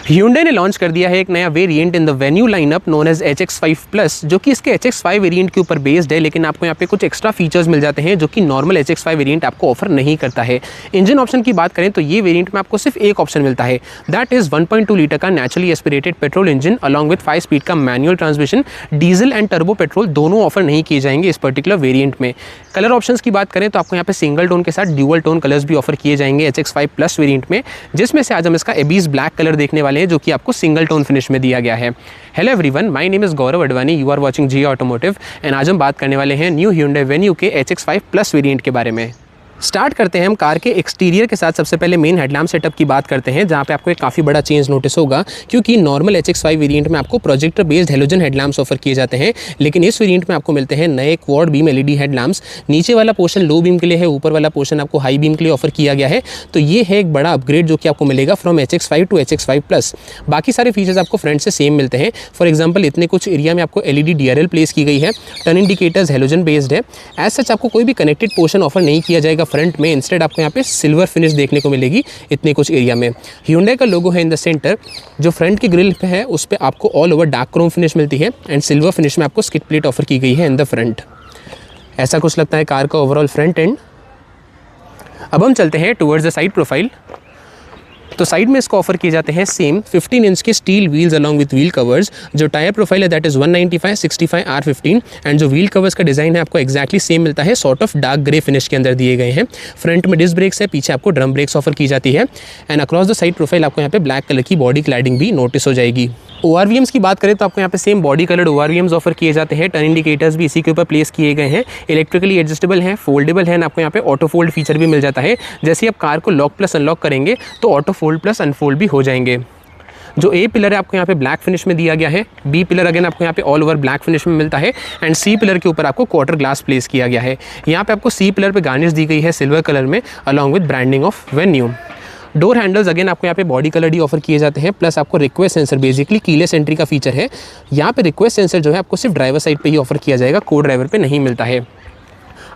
Hyundai ने launch कर दिया है एक नया variant in the Venue lineup known as HX5 plus, जो कि इसके HX5 वेरिएंट के ऊपर बेस्ड है, लेकिन आपको यहाँ पे कुछ एक्स्ट्रा फीचर्स मिल जाते हैं जो कि नॉर्मल HX5 वेरिएंट आपको ऑफर नहीं करता है। इंजन ऑप्शन की बात करें तो ये वेरिएंट में आपको सिर्फ एक ऑप्शन मिलता है, दैट इज 1.2 लीटर का naturally aspirated petrol engine along with 5 speed का manual transmission. Diesel and turbo petrol दोनों ऑफर नहीं किए जाएंगे इस पर्टिकुलर वेरिएंट में। कलर ऑप्शंस की बात करें तो आपको यहाँ पे सिंगल टोन के साथ ड्यूअल टोन कलर्स भी ऑफर किए जाएंगे HX5 प्लस वेरिएंट में, जिसमें से आज हम इसका एबीज ब्लैक कलर देखने वाले हैं जो कि आपको सिंगल टोन फिनिश में दिया गया है। Hello everyone, my name is Gaurav Advani, you are watching G automotive and आज हम बात करने वाले हैं न्यू Hyundai Venue के HX5 प्लस वेरिएंट के बारे में। स्टार्ट करते हैं हम कार के एक्सटीरियर के साथ। सबसे पहले मेन हेडलैम्प सेटअप की बात करते हैं, जहाँ पे आपको एक काफ़ी बड़ा चेंज नोटिस होगा, क्योंकि नॉर्मल HX5 वेरिएंट में आपको projector based halogen headlamps offer किए जाते हैं, लेकिन इस वेरिएंट में आपको मिलते हैं नए क्वाड बीम LED हेडलैम्प्स। नीचे वाला पोर्शन लो बीम के लिए है, ऊपर वाला पोर्शन आपको हाई बीम के लिए ऑफर किया गया है। तो ये है एक बड़ा अपग्रेड जो कि आपको मिलेगा from HX5 to HX5 plus. बाकी सारे फीचर्स आपको फ्रंट से सेम मिलते हैं। फॉर एग्जाम्पल इतने कुछ एरिया में आपको LED DRL प्लेस की गई है, टर्न इंडिकेटर्स हेलोजन बेस्ड है। एज सच आपको कोई भी कनेक्टेड पोर्शन ऑफर नहीं किया जाएगा फ्रंट में, इंस्टेड आपको यहाँ पे सिल्वर फिनिश देखने को मिलेगी इतने कुछ एरिया में। Hyundai का लोगो है इन द सेंटर, जो फ्रंट की ग्रिल पे है उस पे आपको all over dark Chrome finish मिलती है एंड सिल्वर फिनिश में आपको स्किड प्लेट ऑफर की गई है इन द फ्रंट। ऐसा कुछ लगता है कार का ओवरऑल फ्रंट एंड। अब हम चलते हैं टुवर्ड्स द साइड प्रोफाइल। तो साइड में इसको ऑफर किए जाते हैं सेम 15 इंच के steel wheels along with wheel covers. जो टायर प्रोफाइल है दैट इज 195/65 R15 एंड जो व्हील कवर्स का डिजाइन है आपको एक्जैक्टली सेम मिलता है, sort of dark grey finish के अंदर दिए गए हैं। फ्रंट में डिस्क ब्रेक्स है, पीछे आपको ड्रम ब्रेक्स ऑफर की जाती है and across the side profile आपको यहाँ पे ब्लैक कलर की बॉडी क्लैडिंग भी नोटिस हो जाएगी। ORVMs की बात करें तो आपको यहाँ पे same body coloured ORVMs offer किए जाते हैं। टर्न इंडिकेटर्स भी इसी के ऊपर प्लेस किए गए हैं, इलेक्ट्रिकली एडजस्टेबल हैं, फोल्डेबल हैं, आपको यहाँ पे ऑटो फोल्ड फीचर भी मिल जाता है। जैसे आप कार को लॉक प्लस अनलॉक करेंगे तो ऑटो फोल्ड प्लस अनफोल्ड भी हो जाएंगे। जो A पिलर है आपको यहाँ पे ब्लैक फिनिश में दिया गया है, B पिलर अगेन आपको यहाँ पे ऑल ओवर ब्लैक फिनिश में मिलता है एंड C पिलर के ऊपर आपको क्वार्टर ग्लास प्लेस किया गया है। यहाँ पे आपको C पिलर पे गार्निश दी गई है सिल्वर कलर में along with branding of venue. Door handles again आपको यहाँ पे बॉडी कलर ही ऑफर किए जाते हैं, प्लस आपको request sensor, basically keyless entry का फीचर है। यहाँ पे रिक्वेस्ट सेंसर जो है आपको सिर्फ ड्राइवर साइड पे ही ऑफर किया जाएगा, को ड्राइवर पे नहीं मिलता है।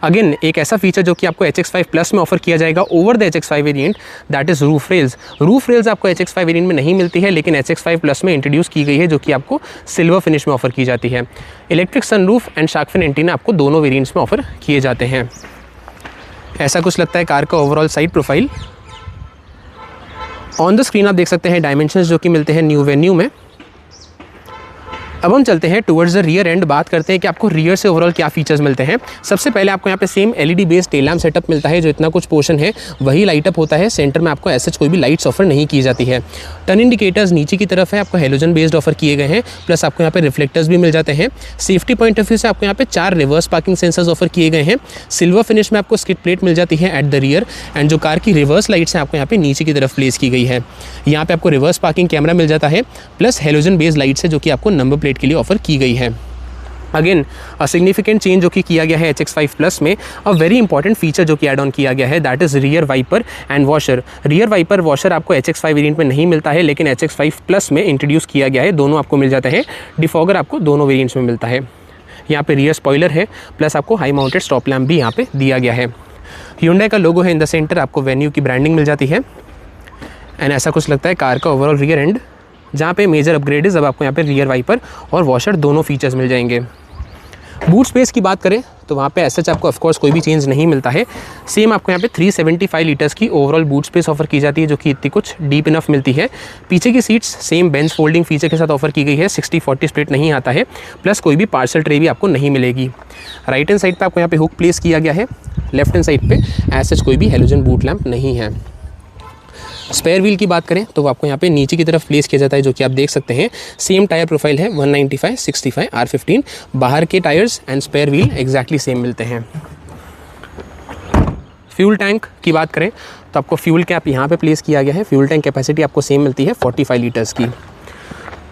अगेन एक ऐसा फीचर जो कि आपको HX5 प्लस में ऑफर किया जाएगा over the HX5 variant, that is roof rails. Roof rails आपको HX5 वेरिएंट में नहीं मिलती है, लेकिन HX5 प्लस में इंट्रोड्यूस की गई है, जो कि आपको सिल्वर फिनिश में ऑफर की जाती है। Electric sunroof and shark fin antenna आपको दोनों वेरिएंट्स में ऑफर किए जाते हैं। ऐसा कुछ लगता है कार का overall side profile. On the screen आप देख सकते हैं डायमेंशंस जो कि मिलते हैं न्यू वेन्यू में। अब हम चलते हैं टुवर्ड्स द रियर एंड, बात करते हैं कि आपको रियर से ओवरऑल क्या फीचर्स मिलते हैं। सबसे पहले आपको यहाँ पे same LED based tail lamp setup मिलता है, जो इतना कुछ पोर्शन है वही लाइट अप होता है। सेंटर में आपको ऐसे कोई भी लाइट्स ऑफर नहीं की जाती है। टर्न इंडिकेटर्स नीचे की तरफ है, आपको हेलोजन बेस्ड ऑफर किए गए हैं, प्लस आपको यहाँ पे रिफ्लेक्टर्स भी मिल जाते हैं। सेफ्टी पॉइंट ऑफ व्यू से आपको यहाँ पे 4 रिवर्स पार्किंग सेंसर्स ऑफर किए गए हैं। सिल्वर फिनिश में आपको स्किड प्लेट मिल जाती है एट द रियर एंड जो कार की रिवर्स लाइट्स हैं आपको यहाँ पे नीचे की तरफ प्लेस की गई है। यहाँ पे आपको रिवर्स पार्किंग कैमरा मिल जाता है, प्लस हेलोजन बेस्ड लाइट्स है जो कि आपको नंबर प्लेट के लिए ऑफर की गई है। अगेन अ सिग्निफिकेंट चेंज जो कि किया गया है HX5 प्लस में, अ वेरी इंपॉर्टेंट फीचर जो कि एड ऑन किया गया है, that is rear wiper and washer. Rear wiper washer आपको HX5 वेरिएंट में नहीं मिलता है, लेकिन HX5 प्लस में इंट्रोड्यूस किया गया है, दोनों आपको मिल जाते हैं। डिफॉगर आपको दोनों वेरिएंट्स में मिलता है। यहाँ पे रियर स्पॉइलर है, प्लस आपको हाई माउंटेड स्टॉप लैम्प भी यहाँ पे दिया गया है। Hyundai का लोगो है इन द सेंटर, आपको वेन्यू की ब्रांडिंग मिल जाती है एंड ऐसा कुछ लगता है कार का ओवरऑल रियर एंड, जहाँ पे मेजर अपग्रेड है। अब आपको यहाँ पे रियर वाइपर और वॉशर दोनों फीचर्स मिल जाएंगे। बूट स्पेस की बात करें तो वहाँ पे ऐसा आपको ऑफकोर्स कोई भी चेंज नहीं मिलता है। सेम आपको यहाँ पे 375 लीटर्स की ओवरऑल बूट स्पेस ऑफर की जाती है, जो कि इतनी कुछ डीप इनफ मिलती है। पीछे की seats same bench folding feature के साथ ऑफर की गई है, 60/40 स्प्लिट नहीं आता है, प्लस कोई भी पार्सल ट्रे भी आपको नहीं मिलेगी। राइट हैंड साइड पर आपको यहाँ पे हुक प्लेस किया गया है, लेफ्ट हैंड साइड पर ऐसा कोई भी हेलोजन बूट लैम्प नहीं है। स्पेयर व्हील की बात करें तो आपको यहाँ पे नीचे की तरफ प्लेस किया जाता है, जो कि आप देख सकते हैं। सेम टायर प्रोफाइल है, 195/65 R15। बाहर के tyres and spare wheel exactly same मिलते हैं। फ्यूल टैंक की बात करें तो आपको फ्यूल कैप यहाँ पे प्लेस किया गया है। फ्यूल टैंक कैपेसिटी आपको सेम मिलती है 45 लीटर्स की।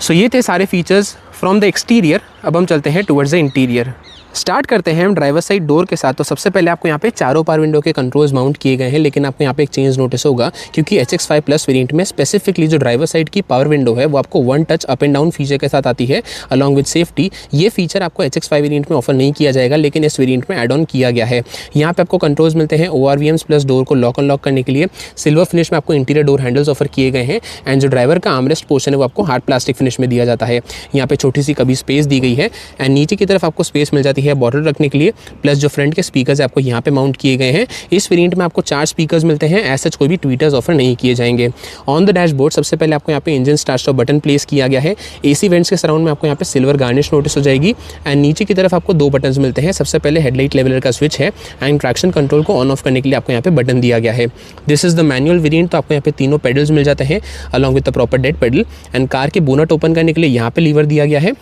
सो ये थे सारे फीचर्स फ्रॉम द एक्सटीरियर। अब हम चलते हैं टुवर्ड्स द इंटीरियर। स्टार्ट करते हैं हम ड्राइवर साइड डोर के साथ। तो सबसे पहले आपको यहाँ पे चारों पावर विंडो के कंट्रोल्स माउंट किए गए हैं, लेकिन आपको यहाँ पे एक चेंज नोटिस होगा क्योंकि HX5 प्लस वेरिएंट में स्पेसिफिकली जो ड्राइवर साइड की पावर विंडो है वो आपको one touch up and down feature के साथ आती है अलॉन्ग विद सेफ्टी। ये फीचर आपको HX5 वेरिएंट में ऑफर नहीं किया जाएगा, लेकिन इस वेरिएंट में एड ऑन किया गया है। यहाँ पे आपको कंट्रोल्स मिलते हैं ORVMs प्लस डोर को लॉक अनलॉक करने के लिए। सिल्वर फिनिश में आपको इंटीरियर डोर हैंडल्स ऑफर किए गए हैं एंड जो ड्राइवर का आर्मरेस्ट पोर्शन है वो आपको हार्ड प्लास्टिक फिनिश में दिया जाता है। यहाँ पे छोटी सी कभी स्पेस दी गई है एंड नीचे की तरफ आपको स्पेस मिल जाती है बॉटल रखने के लिए। प्लस जो फ्रंट के स्पीकर्स है आपको यहाँ पे माउंट किए गए हैं। इस वेरिएंट में आपको 4 स्पीकर्स मिलते हैं। एज सच कोई भी ट्वीटर्स ऑफर नहीं किए जाएंगे। ऑन द डैशबोर्ड सबसे पहले आपको यहाँ पे engine start stop button place किया गया है। AC वेंट्स के सराउंड में आपको यहाँ पे सिल्वर गार्निश नोटिस हो जाएगी एंड नीचे की तरफ आपको 2 बटन्स मिलते हैं। सबसे पहले हेडलाइट लेवलर का स्विच है एंड ट्रैक्शन कंट्रोल को ऑन ऑफ करने के लिए आपको यहाँ पे बटन दिया गया है। This is the manual variant. तो आपको यहाँ पे तीनों पेडल्स मिल जाते हैं along with the proper dead pedal and car के बोनट ओपन करने के लिए यहाँ पे लीवर दिया गया है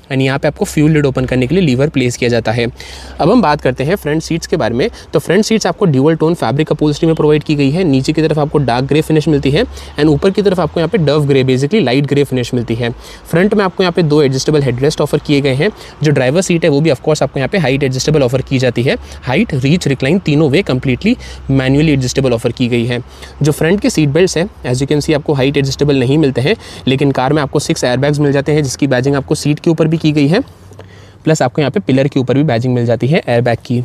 एंड यहाँ पे आपको फ्यूल लिड ओपन करने के लिए लीवर प्लेस किया जाता है। अब हम बात करते हैं फ्रंट सीट्स के बारे में। तो फ्रंट सीट्स आपको ड्यूअल टोन फैब्रिक अपहोल्स्ट्री में प्रोवाइड की गई है। नीचे की तरफ आपको डार्क ग्रे फिनिश मिलती है एंड ऊपर की तरफ आपको यहाँ पे Dove grey basically light grey finish मिलती है। फ्रंट में आपको यहाँ पे 2 एडजस्टेबल हेडरेस्ट ऑफर किए गए हैं। जो ड्राइवर सीट है वो भी ऑफकोर्स आपको यहाँ पे हाइट एडजस्टेबल ऑफर की जाती है। हाइट, रीच, रिक्लाइन तीनों वे कंप्लीटली मैनुअली एडजस्टेबल ऑफर की गई है। जो फ्रंट के सीट बेल्ट है एज यू कैन सी आपको हाइट एडजस्टेबल नहीं मिलते हैं, लेकिन कार में आपको 6 एयरबैग्स मिल जाते हैं जिसकी बैजिंग आपको सीट के ऊपर भी की गई है। प्लस आपको यहाँ पे पिलर के ऊपर भी बैजिंग मिल जाती है एयरबैग की।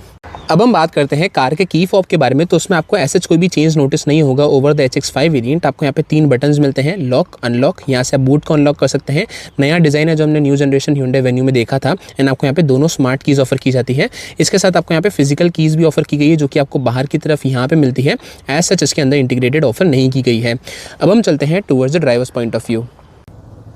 अब हम बात करते हैं कार के की फॉब के बारे में। तो उसमें आपको ऐसा कोई भी चेंज नोटिस नहीं होगा ओवर द HX5 वेरिएंट। आपको यहाँ पे 3 बटन्स मिलते हैं, लॉक, अनलॉक। यहाँ से आप बूट को अनलॉक कर सकते हैं। नया डिज़ाइन है जो हमने न्यू जनरेशन Hyundai Venue में देखा था एंड आपको यहाँ पे दोनों स्मार्ट कीज़ ऑफर की जाती है। इसके साथ आपको यहाँ पे फिजिकल कीज़ भी ऑफर की गई है जो कि आपको बाहर की तरफ यहाँ पे मिलती है। एज सच इसके अंदर इंटीग्रेटेड ऑफर नहीं की गई है। अब हम चलते हैं towards the drivers point of view.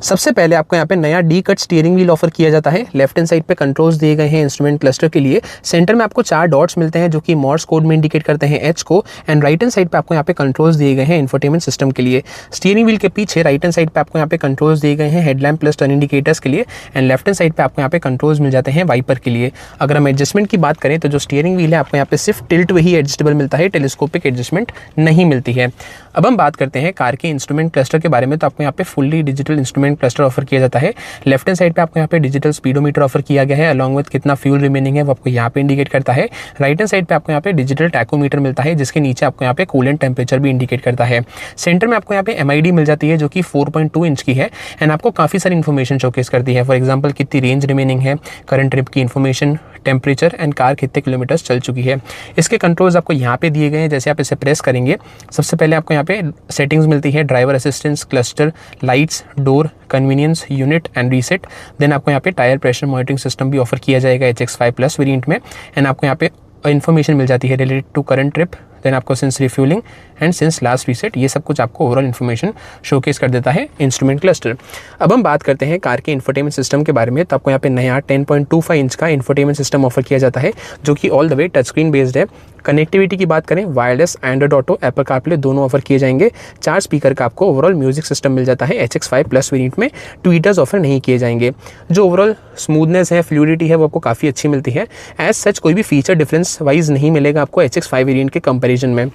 सबसे पहले आपको यहाँ पे नया D cut steering wheel offer किया जाता है। लेफ्ट हैंड साइड पे कंट्रोल्स दिए गए हैं इंस्ट्रूमेंट क्लस्टर के लिए। सेंटर में आपको 4 डॉट्स मिलते हैं जो कि मॉर्स कोड में इंडिकेट करते हैं H को एंड राइट हैंड साइड पे आपको यहाँ पे कंट्रोल्स दिए गए हैं इंफोटेनमेंट सिस्टम के लिए। स्टीयरिंग व्हील के पीछे राइट हैंड साइड पे आपको यहाँ पे कंट्रोल्स दिए गए हैं हेडलैम्प प्लस टर्न इंडिकेटर्स के लिए एंड लेफ्ट हैंड साइड पे आपको यहाँ पे कंट्रोल्स मिल जाते हैं वाइपर के लिए। अगर हम एडजस्टमेंट की बात करें तो जो स्टीयरिंग व्हील है आपको यहाँ पे सिर्फ टिल्ट में ही एडजस्टेबल मिलता है, टेलीस्कोपिक एडजस्टमेंट नहीं मिलती है। अब हम बात करते हैं कार के इंस्ट्रूमेंट क्लस्टर के बारे में। तो आपको यहाँ पे fully digital instrument cluster offer किया जाता है। लेफ्ट हैंड साइड पे आपको यहाँ पे डिजिटल स्पीडोमीटर ऑफर किया गया है अलॉन्ग विद कितना फ्यूल रिमेनिंग है वो आपको यहाँ पे इंडिकेट करता है। राइट हैंड साइड पे आपको यहाँ पे डिजिटल टैकोमीटर मिलता है जिसके नीचे आपको यहाँ पे कूलेंट टेम्परेचर भी इंडिकेट करता है। सेंटर में आपको यहाँ पे MID मिल जाती है जो कि 4.2 इंच की है एंड आपको काफ़ी सारी इन्फॉर्मेशन शोकेस करती है। फॉर एग्जाम्पल कितनी रेंज रिमेनिंग है, करंट ट्रिप की इन्फॉर्मेशन, टेम्परेचर एंड कार कितने किलोमीटर्स चल चुकी है। इसके कंट्रोल्स आपको यहाँ पे दिए गए हैं। जैसे आप इसे प्रेस करेंगे सबसे पहले आपको यहाँ पे सेटिंग्स मिलती है, driver assistance, cluster, lights, door, convenience, unit and reset. Then आपको यहाँ पे टायर प्रेशर मॉनिटरिंग सिस्टम भी ऑफर किया जाएगा HX5 प्लस वेरिएंट में एंड आपको यहाँ पे इन्फॉर्मेशन मिल जाती है related to current trip, then आपको since refuelling and since last reset. ये सब कुछ आपको ओवरऑल इन्फॉर्मेशन शोकेस कर देता है इंस्ट्रूमेंट क्लस्टर। अब हम बात करते हैं कार के इंफोटेनमेंट सिस्टम के बारे में। तो आपको यहाँ पे नया 10.25 इंच का इंफोटेनमेंट सिस्टम ऑफर किया जाता है जो कि all the way touch screen based है। कनेक्टिविटी की बात करें, wireless, Android auto, Apple CarPlay दोनों ऑफर किए जाएंगे। 4 स्पीकर का आपको ओवरऑल म्यूजिक सिस्टम मिल जाता है HX5 प्लस वेरिएंट में। ट्वीटर्स ऑफर नहीं किए जाएंगे। जो ओवरऑल स्मूथनेस है, फ्लूइडिटी है वो आपको काफ़ी अच्छी मिलती है। एज सच कोई भी फीचर डिफरेंस वाइज नहीं मिलेगा आपको HX5 वेरिएंट के कंपैरिजन में।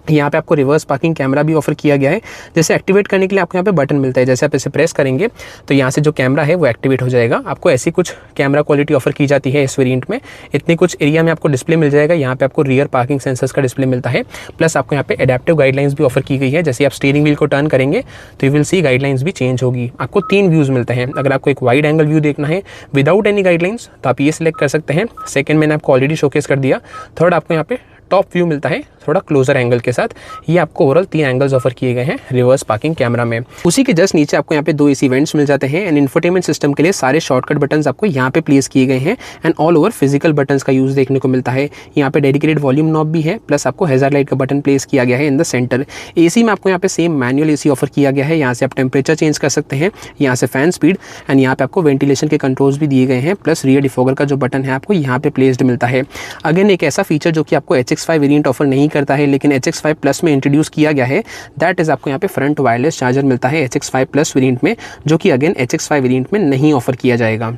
यहाँ पे आपको रिवर्स पार्किंग कैमरा भी ऑफर किया गया है। जैसे एक्टिवेट करने के लिए आपको यहाँ पे बटन मिलता है, जैसे आप इसे प्रेस करेंगे तो यहाँ से जो कैमरा है वो एक्टिवेट हो जाएगा। आपको ऐसी कुछ कैमरा क्वालिटी ऑफर की जाती है इस वेरिएंट में। इतने कुछ एरिया में आपको डिस्प्ले मिल जाएगा। यहाँ पे आपको रियर पार्किंग सेंसर्स का डिस्प्ले मिलता है। प्लस आपको यहाँ पे एडेप्टिव गाइडलाइंस भी ऑफर की गई है। जैसे आप स्टीयरिंग व्हील को टर्न करेंगे तो यू विल सी गाइडलाइंस भी चेंज होगी। आपको 3 व्यूज़ मिलते हैं। अगर आपको एक वाइड एंगल व्यू देखना है विदाउट एनी गाइडलाइंस तो आप ये सिलेक्ट कर सकते हैं। सेकेंड मैंने आपको ऑलरेडी शोकेस कर दिया। थर्ड आपको यहाँ पे टॉप व्यू मिलता है थोड़ा क्लोजर एंगल के साथ। ये आपको ओवरऑल 3 एंगल्स ऑफर किए गए हैं रिवर्स पार्किंग कैमरा में। उसी के जस्ट नीचे आपको यहाँ पे 2 AC वेंट्स मिल जाते हैं एंड इंफोटेनमेंट सिस्टम के लिए सारे शॉर्टकट बटन्स आपको यहाँ पे प्लेस किए गए हैं and all over physical buttons का यूज देखने को मिलता है। यहाँ पे डेडिकेटेड वॉल्यूम नॉब भी है, प्लस आपको हैजार्ड लाइट का बटन प्लेस किया गया है इन द सेंटर। AC में आपको यहाँ पे सेम मैनुअल AC ऑफर किया गया है। यहाँ से आप टेम्परेचर चेंज कर सकते हैं, यहाँ से फैन स्पीड एंड यहाँ पे आपको वेंटिलेशन के कंट्रोल्स भी दिए गए हैं। प्लस रियर डिफॉगर का जो बटन है आपको यहाँ पे प्लेस्ड मिलता है। अगेन एक ऐसा फीचर जो कि आपको HX5 वेरिएंट ऑफर नहीं करता है लेकिन HX5 प्लस में इंट्रोड्यूस किया गया है, दैट इज आपको यहाँ पे फ्रंट वायरलेस चार्जर मिलता है HX5 प्लस वेरिएंट में, जो कि अगेन HX5 वेरिएंट में नहीं ऑफर किया जाएगा।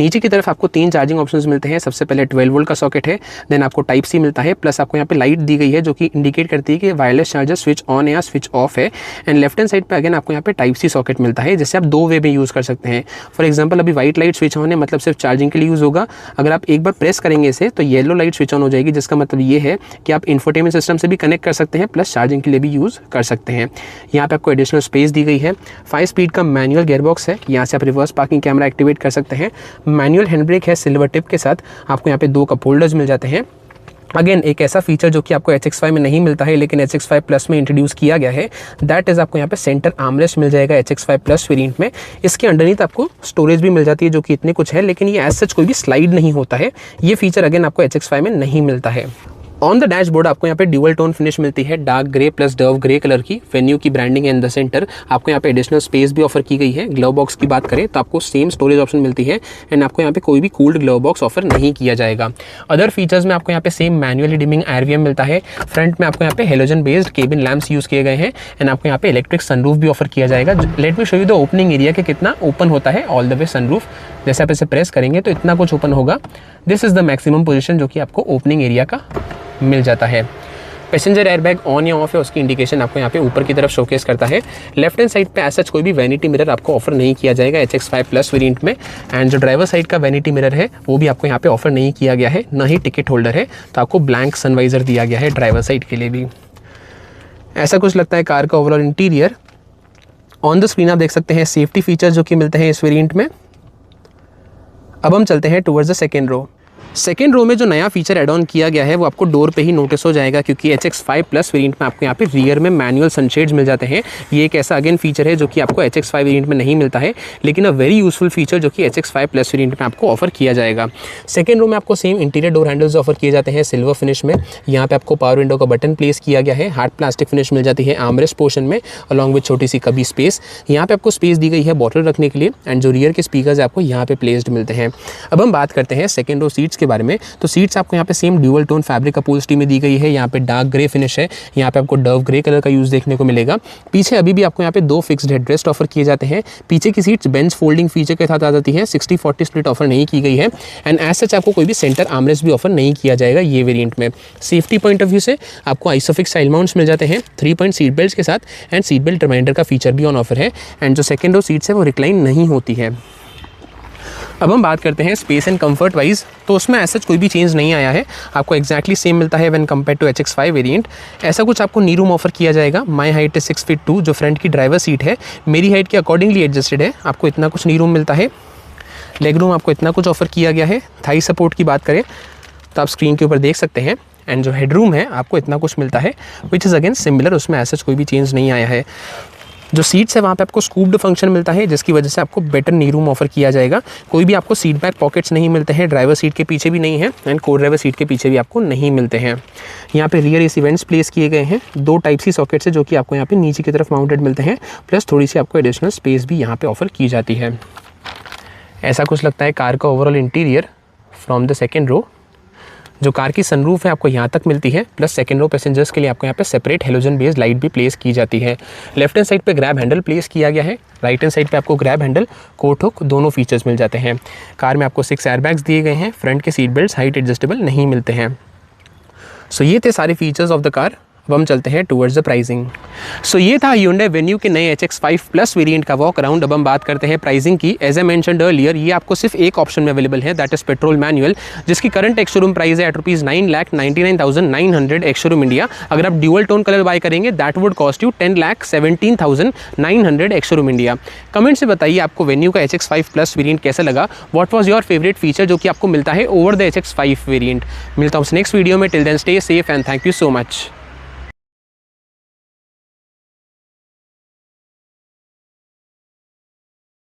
नीचे की तरफ आपको 3 चार्जिंग ऑप्शंस मिलते हैं। सबसे पहले 12 वोल्ट का सॉकेट है, देन आपको टाइप सी मिलता है, प्लस आपको यहाँ पे लाइट दी गई है जो कि इंडिकेट करती है कि वायरलेस चार्जर स्विच ऑन या स्विच ऑफ है। एंड लेफ्ट हैंड साइड पे अगेन आपको यहाँ पे टाइप सी सॉकेट मिलता है, जिससे आप 2 वे में यूज़ कर सकते हैं। फॉर एग्जांपल अभी व्हाइट लाइट स्विच ऑन है, मतलब सिर्फ चार्जिंग के लिए यूज़ होगा। अगर आप एक बार प्रेस करेंगे इसे तो येलो लाइट स्विच ऑन हो जाएगी, जिसका मतलब ये है कि आप इंफोटेनमेंट सिस्टम से भी कनेक्ट कर सकते हैं, प्लस चार्जिंग के लिए भी यूज़ कर सकते हैं। यहाँ पे आपको एडिशनल स्पेस दी गई है। 5 स्पीड का मैनुअल गियरबॉक्स है, यहाँ से आप रिवर्स पार्किंग कैमरा एक्टिवेट कर सकते हैं। मैनुअल हैंड ब्रेक है सिल्वर टिप के साथ। आपको यहाँ पे 2 कप होल्डर्स मिल जाते हैं। अगेन एक ऐसा फीचर जो कि आपको HX5 में नहीं मिलता है लेकिन HX5 प्लस में इंट्रोड्यूस किया गया है, दैट इज़ आपको यहाँ पे सेंटर आर्मरेस्ट मिल जाएगा HX5 प्लस वेरिएंट में। इसके अंडरनीथ आपको स्टोरेज भी मिल जाती है जो कि इतने कुछ है, लेकिन ये एज सच कोई भी स्लाइड नहीं होता है। ये फीचर अगेन आपको HX5 में नहीं मिलता है। ऑन द डैशबोर्ड आपको यहाँ पे ड्यूअल टोन फिनिश मिलती है, dark grey plus dove grey colour की। वेन्यू की ब्रांडिंग है इन द सेंटर। आपको यहाँ पे एडिशनल स्पेस भी ऑफर की गई है। ग्लव बॉक्स की बात करें तो आपको सेम स्टोरेज ऑप्शन मिलती है एंड आपको यहाँ पे कोई भी कूल्ड ग्लव बॉक्स ऑफर नहीं किया जाएगा। अदर फीचर्स में आपको यहाँ पे सेम मैनुअली डिमिंग RVM मिलता है। फ्रंट में आपको यहाँ पे halogen based cabin lamps use किए गए हैं एंड आपको यहाँ पे इलेक्ट्रिक सनरूफ भी ऑफर किया जाएगा। Let me show you the opening area के कितना ओपन होता है ऑल द वे सनरूफ। जैसे आप इसे प्रेस करेंगे तो इतना कुछ ओपन होगा। This is the maximum position जो कि आपको ओपनिंग एरिया का मिल जाता है। पैसेंजर एयरबैग ऑन या ऑफ है उसकी इंडिकेशन आपको यहाँ पे ऊपर की तरफ शोकेस करता है। लेफ्ट हैंड साइड पे ऐसा कोई भी वैनिटी मिरर आपको ऑफर नहीं किया जाएगा HX5 प्लस वेरिएंट में। एंड जो ड्राइवर साइड का वैनिटी मिरर है वो भी आपको यहाँ पे ऑफर नहीं किया गया है, ना ही टिकट होल्डर है। तो आपको ब्लैंक सनवाइजर दिया गया है ड्राइवर साइड के लिए भी। ऐसा कुछ लगता है कार का overall interior. On the screen आप देख सकते हैं सेफ्टी फीचर जो कि मिलते हैं इस वेरिएंट में। अब हम चलते हैं towards the second row. Second row में जो नया फीचर एड ऑन किया गया है वो आपको डोर पे ही नोटिस हो जाएगा, क्योंकि HX5 प्लस वेरिएंट में आपको यहाँ पे रियर में मैनुअल सनशेड्स मिल जाते हैं। ये एक ऐसा अगेन फीचर है जो कि आपको HX5 वेरिएंट में नहीं मिलता है, लेकिन अ वेरी यूजफुल फीचर जो कि HX5 प्लस वेरिएंट में आपको ऑफर किया जाएगा। सेकेंड रो में आपको same interior door handles offer किए जाते हैं सिल्वर फिनिश में। यहाँ पे आपको पावर विंडो का बटन प्लेस किया गया है। हार्ड प्लास्टिक फिनिश मिल जाती है आर्मरेस्ट पोर्शन में, अलॉन्ग विद छोटी सी कभी स्पेस। यहाँ पे आपको स्पेस दी गई है बॉटल रखने के लिए एंड जो रियर के स्पीकर्स आपको यहाँ पे प्लेस्ड मिलते हैं। अब हम बात करते हैं सेकेंड रो सीट्स के बारे में। तो सीट्स आपको यहाँ पे same dual tone fabric upholstery में दी गई है। यहाँ पे डार्क ग्रे फिनिश है। यहाँ पे आपको डर्व ग्रे कलर का यूज़ देखने को मिलेगा। पीछे अभी भी आपको यहाँ पे 2 फिक्स्ड हेडरेस्ट ऑफर किए जाते हैं। पीछे की सीट्स बेंच फोल्डिंग फीचर के साथ आ जाती है। 60-40 स्प्लिट ऑफर नहीं की गई है एंड एज सच आपको कोई भी सेंटर आर्मरेस्ट भी ऑफर नहीं किया जाएगा ये वेरिएंट में। सेफ्टी पॉइंट ऑफ व्यू से आपको आइसोफिक्स साइड माउंट्स मिल जाते हैं 3-पॉइंट सीट बेल्ट के साथ एंड सीट बेल्ट रिमाइंडर का फीचर भी ऑन ऑफर है। एंड जो सेकेंड रो सीट्स है वो रिक्लाइन नहीं होती है। अब हम बात करते हैं स्पेस एंड कंफर्ट वाइज, तो उसमें ऐसा कोई भी चेंज नहीं आया है। आपको एक्जैक्टली सेम मिलता है when compare to HX5 variant. ऐसा कुछ आपको नी रूम ऑफर किया जाएगा। माई हाइट इज 6 फीट 2, जो फ्रंट की ड्राइवर सीट है मेरी हाइट के अकॉर्डिंगली एडजस्टेड है। आपको इतना कुछ नी रूम मिलता है। लेग रूम आपको इतना कुछ ऑफर किया गया है। थाई सपोर्ट की बात करें तो आप स्क्रीन के ऊपर देख सकते हैं। एंड जो हेड रूम है आपको इतना कुछ मिलता है, विच इज़ अगेन सिमिलर। उसमें ऐसा कोई भी चेंज नहीं आया है। जो सीट्स है वहाँ पे आपको स्कूप्ड फंक्शन मिलता है, जिसकी वजह से आपको बेटर नी रूम ऑफर किया जाएगा। कोई भी आपको सीट बैक पॉकेट्स नहीं मिलते हैं। ड्राइवर सीट के पीछे भी नहीं है एंड को ड्राइवर सीट के पीछे भी आपको नहीं मिलते हैं। यहाँ पे रियर AC वेंट्स प्लेस किए गए हैं। 2 टाइप सी सॉकेट्स है जो कि आपको यहाँ पे नीचे की तरफ माउंटेड मिलते हैं, प्लस थोड़ी सी आपको एडिशनल स्पेस भी यहाँ पे ऑफर की जाती है। ऐसा कुछ लगता है कार का overall interior from the second row. जो कार की सनरूफ है आपको यहाँ तक मिलती है, प्लस सेकेंड रो पैसेंजर्स के लिए आपको यहाँ पे सेपरेट हेलोजन बेस्ड लाइट भी प्लेस की जाती है। लेफ्ट हैंड साइड पे ग्रैब हैंडल प्लेस किया गया है। राइट हैंड साइड पे आपको ग्रैब हैंडल, कोट हुक दोनों फीचर्स मिल जाते हैं। कार में आपको 6 एयरबैग्स दिए गए हैं। फ्रंट के सीट बेल्ट हाइट एडजस्टेबल नहीं मिलते हैं। सो ये थे सारे फीचर्स ऑफ द कार। अब हम चलते हैं टुवर्ड्स द प्राइसिंग। सो ये था Hyundai Venue के नए HX5 प्लस वेरिएंट का वॉक अराउंड। अब हम बात करते हैं प्राइसिंग की। एज आई मेंशन्ड अर्लियर, ये आपको सिर्फ एक ऑप्शन में अवेलेबल है, दैट इज पेट्रोल मैनुअल, जिसकी करंट एक्स शोरूम प्राइस है एट ₹9,99,900 एक्स शोरूम इंडिया। अगर आप ड्यूअल टोन कलर बाय करेंगे that would cost you 10,17,900 ex showroom India. Comment से बताइए आपको Venue का HX5 प्लस वेरिएंट कैसा लगा। What was your favourite feature जो कि आपको मिलता है ओवर द HX5 वेरिएंट। मिलता हूँ नेक्स्ट वीडियो में। Till then stay safe and thank you so much.